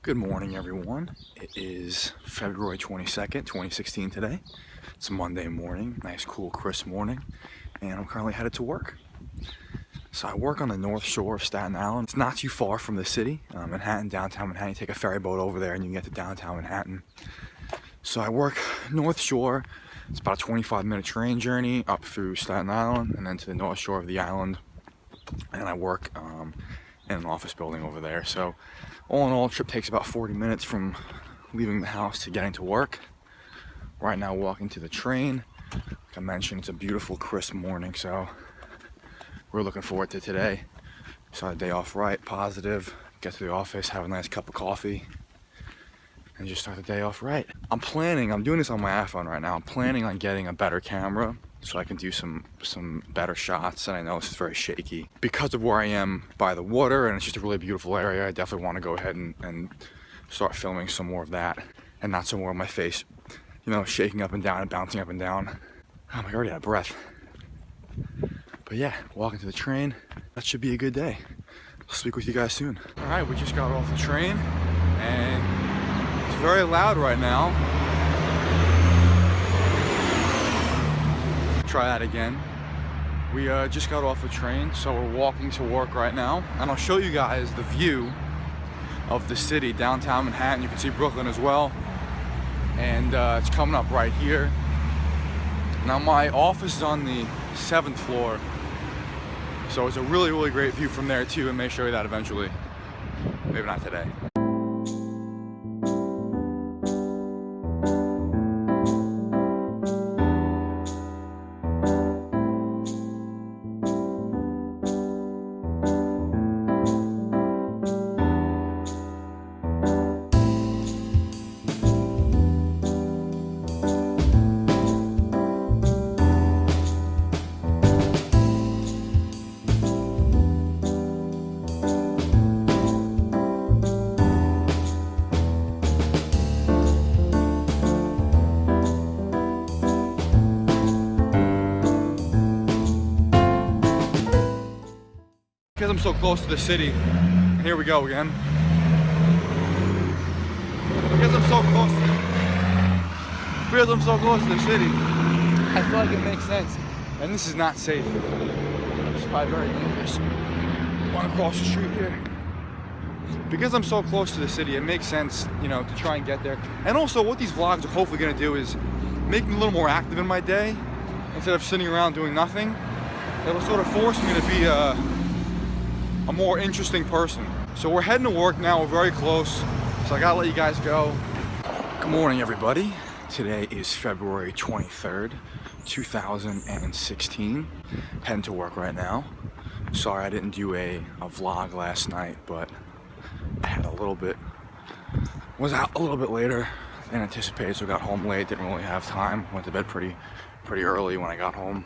Good morning, everyone. It is February 22nd, 2016 today. It's Monday morning, nice, cool, crisp morning, and I'm currently headed to work. So I work on the north shore of Staten Island. It's not too far from the city, Manhattan, downtown Manhattan. You take a ferry boat over there and you can get to downtown Manhattan. So I work north shore. It's about a 25-minute train journey up through Staten Island and then to the north shore of the island. And I work in an office building over there. So all in all, the trip takes about 40 minutes from leaving the house to getting to work. Right now, walking to the train. Like I mentioned, it's a beautiful, crisp morning, so we're looking forward to today. Start the day off right, positive, get to the office, have a nice cup of coffee, and just start the day off right. I'm doing this on my iPhone right now. I'm planning on getting a better camera so I can do some better shots, and I know it's very shaky. Because of where I am by the water, and it's just a really beautiful area, I definitely want to go ahead and start filming some more of that, and not some more of my face, you know, shaking up and down and bouncing up and down. Oh, I'm already out of breath. But yeah, walking to the train, that should be a good day. I'll speak with you guys soon. All right, we just got off the train, and it's very loud right now. Try that again. We just got off the train, so we're walking to work right now, and I'll show you guys the view of the city, downtown Manhattan. You can see Brooklyn as well, and it's coming up right here. Now my office is on the 7th floor, so it's a really, really great view from there too, and may show you that eventually. Maybe not today. Because I'm so close to the city, here we go again. Because I'm so close to the city, I feel like it makes sense. And this is not safe. It's probably very dangerous. I want to cross the street here. Because I'm so close to the city, it makes sense, you know, to try and get there. And also, what these vlogs are hopefully going to do is make me a little more active in my day instead of sitting around doing nothing. It'll sort of force me to be a more interesting person. So we're heading to work now, we're very close, so I gotta let you guys go. Good morning, everybody. Today is February 23rd, 2016. Heading to work right now. Sorry I didn't do a vlog last night, but I had was out a little bit later than anticipated, so got home late, didn't really have time. Went to bed pretty early when I got home.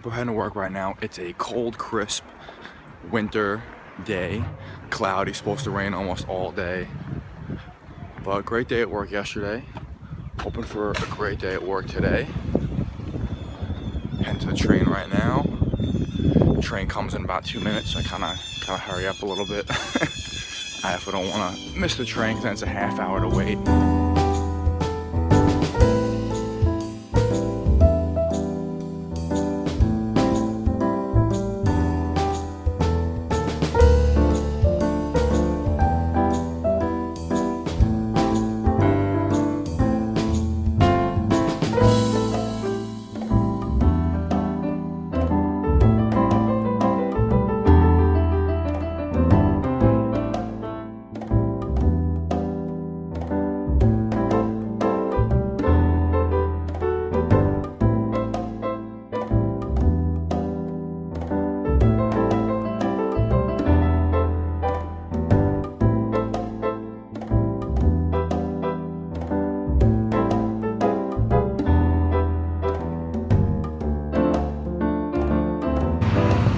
We're heading to work right now. It's a cold, crisp winter day, cloudy, supposed to rain almost all day, but great day at work yesterday. Hoping for a great day at work today. Heading to the train right now. The train comes in about 2 minutes, so I kind of hurry up a little bit. I definitely don't want to miss the train because then it's a half hour to wait.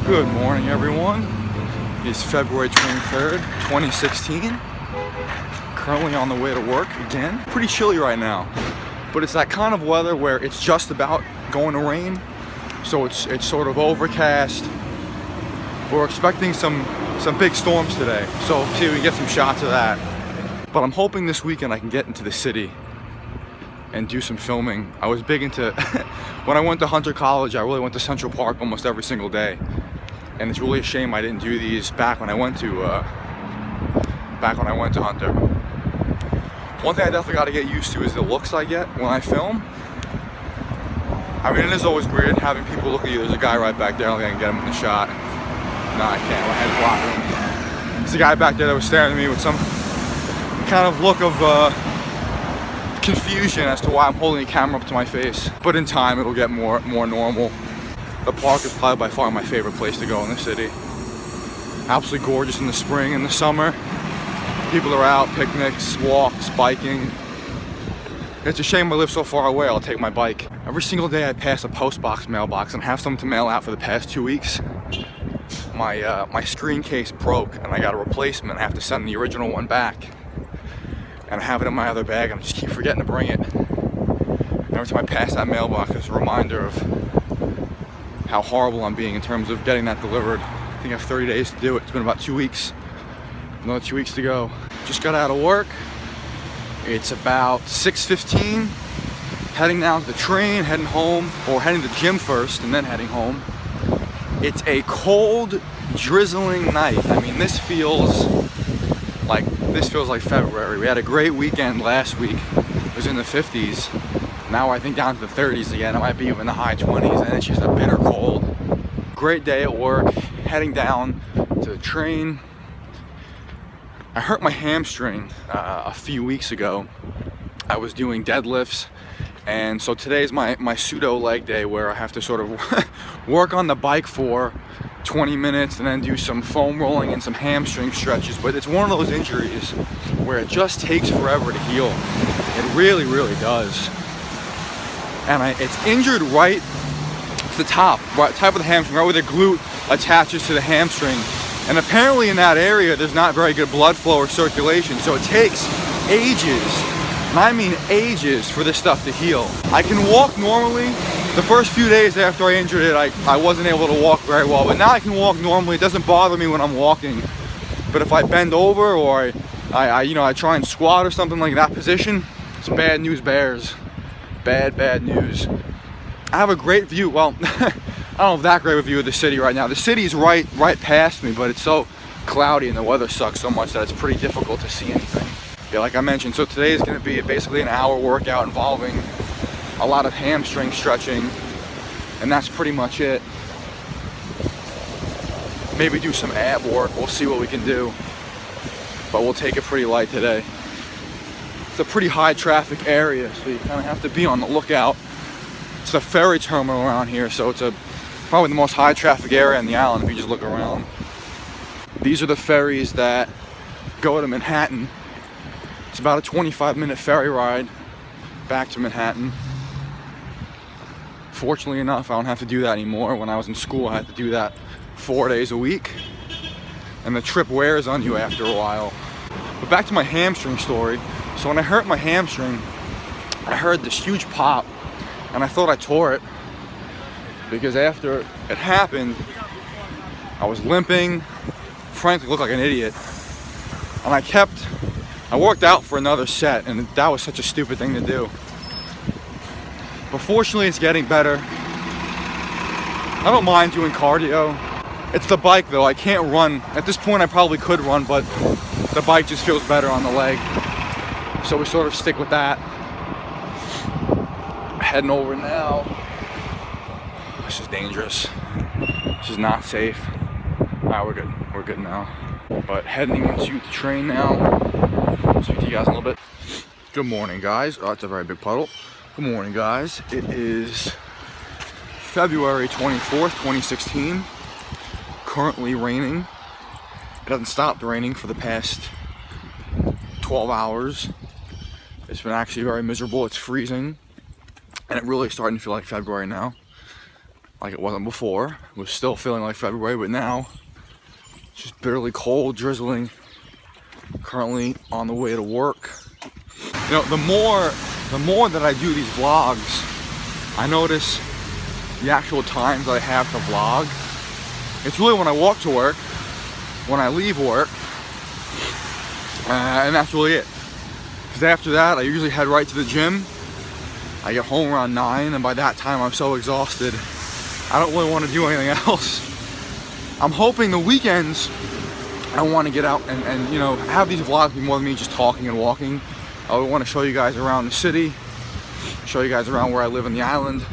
Good morning, everyone. It's February 23rd, 2016. Currently on the way to work again. Pretty chilly right now, but it's that kind of weather where it's just about going to rain. So it's sort of overcast. We're expecting some big storms today. So see if we can get some shots of that. But I'm hoping this weekend I can get into the city and do some filming. I was big into, when I went to Hunter College, I really went to Central Park almost every single day. And it's really a shame I didn't do these back when I went to Hunter. One thing I definitely got to get used to is the looks I get when I film. I mean, it is always weird having people look at you. There's a guy right back there. I don't think I can get him in the shot. No, I can't. My head's blocking him. There's a guy back there that was staring at me with some kind of look of confusion as to why I'm holding the camera up to my face. But in time, it'll get more normal. The park is probably by far my favorite place to go in the city. Absolutely gorgeous in the spring and the summer. People are out, picnics, walks, biking. It's a shame I live so far away. I'll take my bike. Every single day I pass a postbox mailbox and have something to mail out for the past 2 weeks. My screen case broke and I got a replacement. I have to send the original one back. And I have it in my other bag and I just keep forgetting to bring it. Every time I pass that mailbox, it's a reminder of how horrible I'm being in terms of getting that delivered. I think I have 30 days to do it. It's been about 2 weeks. Another 2 weeks to go. Just got out of work. It's about 6:15. Heading down to the train, heading home, or heading to the gym first and then heading home. It's a cold, drizzling night. I mean, this feels like February. We had a great weekend last week. It was in the 50s. Now I think down to the 30s again. It might be even the high 20s, and it's just a bitter cold. Great day at work. Heading down to the train. I hurt my hamstring a few weeks ago. I was doing deadlifts, and so today's my pseudo leg day where I have to sort of work on the bike for 20 minutes and then do some foam rolling and some hamstring stretches. But it's one of those injuries where it just takes forever to heal. It really, really does. And it's injured right to the top of the hamstring, right where the glute attaches to the hamstring. And apparently in that area, there's not very good blood flow or circulation. So it takes ages, and I mean ages, for this stuff to heal. I can walk normally. The first few days after I injured it, I wasn't able to walk very well. But now I can walk normally. It doesn't bother me when I'm walking. But if I bend over or I try and squat or something like that position, it's bad news bears. Bad news. I have a great view. Well, I don't have that great of a view of the city right now. The city's right past me, but it's so cloudy and the weather sucks so much that it's pretty difficult to see anything. Yeah, like I mentioned, so today is going to be basically an hour workout involving a lot of hamstring stretching, and that's pretty much it. Maybe do some ab work. We'll see what we can do, but we'll take it pretty light today. It's a pretty high traffic area, so you kind of have to be on the lookout. It's a ferry terminal around here, so it's probably the most high traffic area in the island if you just look around. These are the ferries that go to Manhattan. It's about a 25-minute ferry ride back to Manhattan. Fortunately enough, I don't have to do that anymore. When I was in school, I had to do that 4 days a week, and the trip wears on you after a while. But back to my hamstring story. So when I hurt my hamstring, I heard this huge pop, and I thought I tore it, because after it happened, I was limping, frankly looked like an idiot, and I worked out for another set, and that was such a stupid thing to do. But fortunately, it's getting better. I don't mind doing cardio. It's the bike though, I can't run. At this point I probably could run, but the bike just feels better on the leg. So we sort of stick with that. Heading over now. This is dangerous. This is not safe. Alright, we're good. We're good now. But heading into the train now. I'll speak to you guys in a little bit. Good morning, guys. Oh, it's a very big puddle. Good morning, guys. It is February 24th, 2016. Currently raining. It hasn't stopped raining for the past 12 hours. It's been actually very miserable. It's freezing. And it really is starting to feel like February now. Like it wasn't before. It was still feeling like February, but now it's just bitterly cold, drizzling. Currently on the way to work. You know, the more that I do these vlogs, I notice the actual times that I have to vlog. It's really when I walk to work, when I leave work, and that's really it. because after that I usually head right to the gym. I get home around 9, and by that time I'm so exhausted I don't really want to do anything else. I'm hoping the weekends I want to get out and you know, have these vlogs be more than me just talking and walking. I want to show you guys around the city, show you guys around where I live in the island,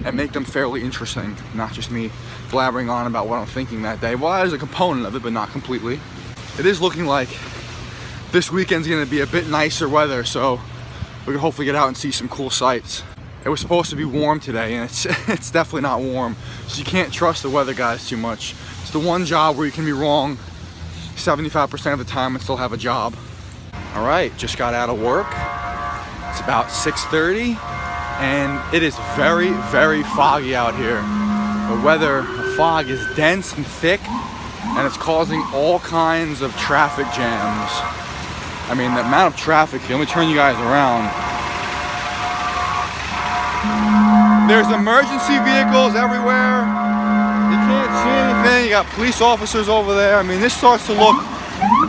and make them fairly interesting, not just me blabbering on about what I'm thinking that day. Well, that is a component of it, but not completely. It is looking like this weekend's gonna be a bit nicer weather, so we can hopefully get out and see some cool sights. It was supposed to be warm today, and it's definitely not warm, so you can't trust the weather guys too much. It's the one job where you can be wrong 75% of the time and still have a job. All right, just got out of work. It's about 6:30, and it is very, very foggy out here. The fog is dense and thick, and it's causing all kinds of traffic jams. I mean, the amount of traffic here, let me turn you guys around. There's emergency vehicles everywhere. You can't see anything. You got police officers over there. I mean, this starts to look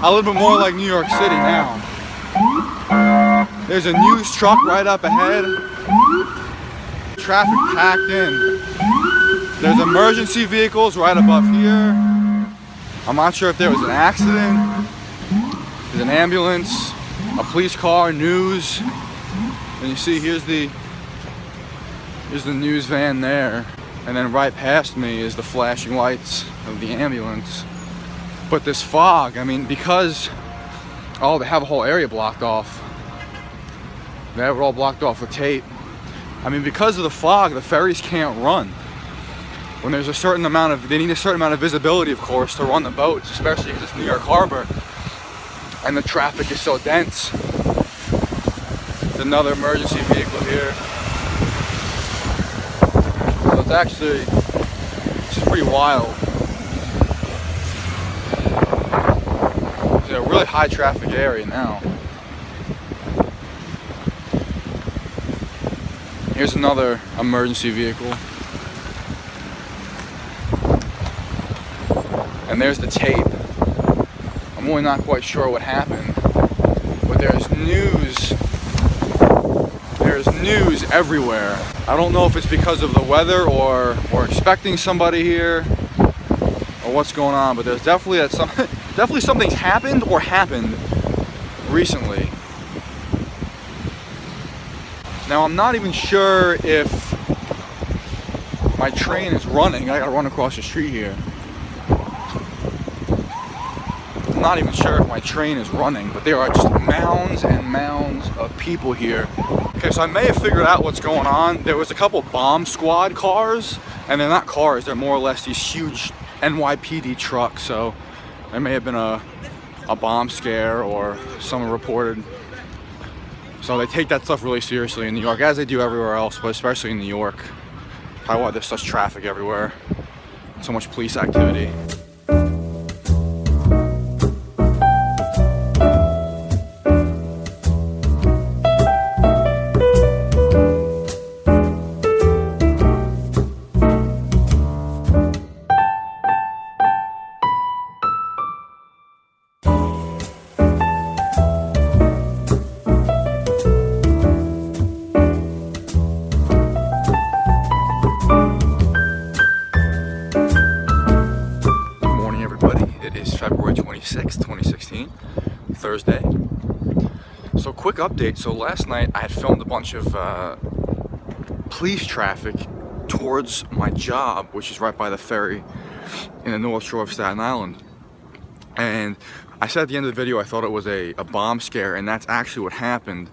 a little bit more like New York City now. There's a news truck right up ahead. Traffic packed in. There's emergency vehicles right above here. I'm not sure if there was an accident. There's an ambulance, a police car, news. And you see here's the news van there. And then right past me is the flashing lights of the ambulance. But this fog, I mean, because, oh, they have a whole area blocked off. They have it all blocked off with tape. I mean, because of the fog, the ferries can't run. When there's a certain amount of, they need a certain amount of visibility, of course, to run the boats, especially because it's New York Harbor. And the traffic is so dense. There's another emergency vehicle here. So it's actually, it's pretty wild. It's a really high traffic area now. Here's another emergency vehicle. And there's the tape. I'm really not quite sure what happened, but there's news. There's news everywhere. I don't know if it's because of the weather or expecting somebody here or what's going on, but there's definitely definitely something's happened or happened recently. Now I'm not even sure if my train is running. I gotta run across the street here. I'm not even sure if my train is running, but there are just mounds and mounds of people here. Okay, so I may have figured out what's going on. There was a couple bomb squad cars, and they're not cars, they're more or less these huge NYPD trucks, so there may have been a bomb scare or someone reported. So they take that stuff really seriously in New York, as they do everywhere else, but especially in New York. Probably why there's such traffic everywhere, so much police activity. February 26th, 2016, Thursday. So quick update. So last night I had filmed a bunch of police traffic towards my job, which is right by the ferry in the North Shore of Staten Island. And I said at the end of the video I thought it was a bomb scare, and that's actually what happened.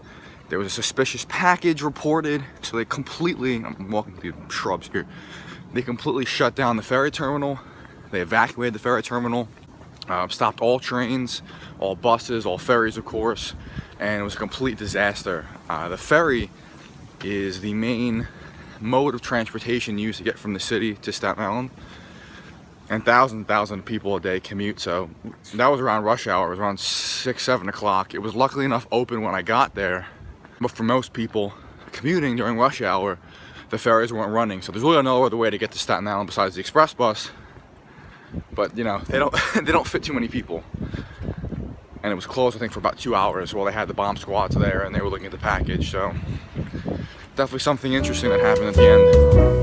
There was a suspicious package reported, so they completely, I'm walking through shrubs here, they completely shut down the ferry terminal. They evacuated the ferry terminal. Stopped all trains, all buses, all ferries, of course, and it was a complete disaster. The ferry is the main mode of transportation used to get from the city to Staten Island, and thousands of people a day commute. So that was around rush hour. It was around 6-7 o'clock. It was luckily enough open when I got there, but for most people commuting during rush hour, the ferries weren't running. So there's really no other way to get to Staten Island besides the express bus. But you know, they don't fit too many people. and it was closed I think for about 2 hours while they had the bomb squads there and they were looking at the package. So definitely something interesting that happened at the end.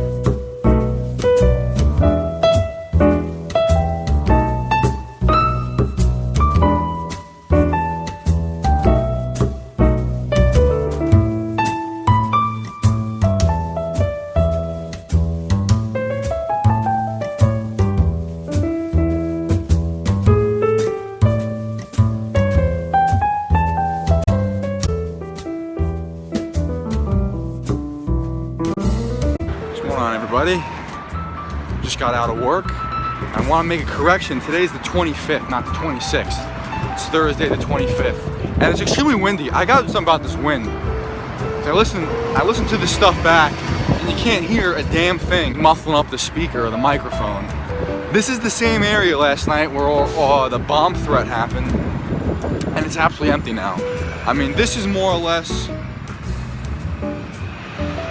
Everybody, just got out of work. I want to make a correction. Today's the 25th, not the 26th. It's Thursday the 25th, and it's extremely windy. I got something about this wind. I listened to this stuff back, and you can't hear a damn thing muffling up the speaker or the microphone. This is the same area last night where the bomb threat happened, and it's absolutely empty now. I mean, this is more or less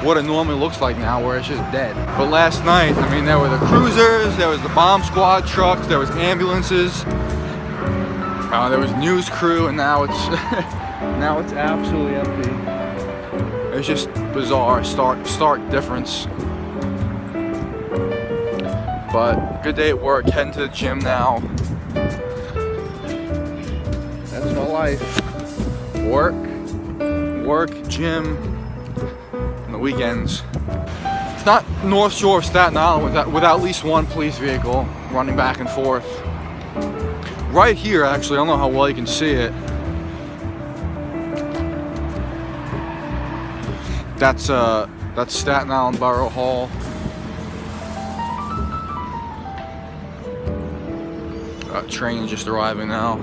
what it normally looks like now, where it's just dead. But last night, I mean, there were the cruisers, there was the bomb squad trucks, there was ambulances, there was news crew, and now it's now it's absolutely empty. It's just bizarre, stark difference. But good day at work, heading to the gym now. That's my life. Work, gym. Weekends. It's not North Shore of Staten Island without at least one police vehicle running back and forth. Right here, actually, I don't know how well you can see it. That's Staten Island Borough Hall. Train just arriving now.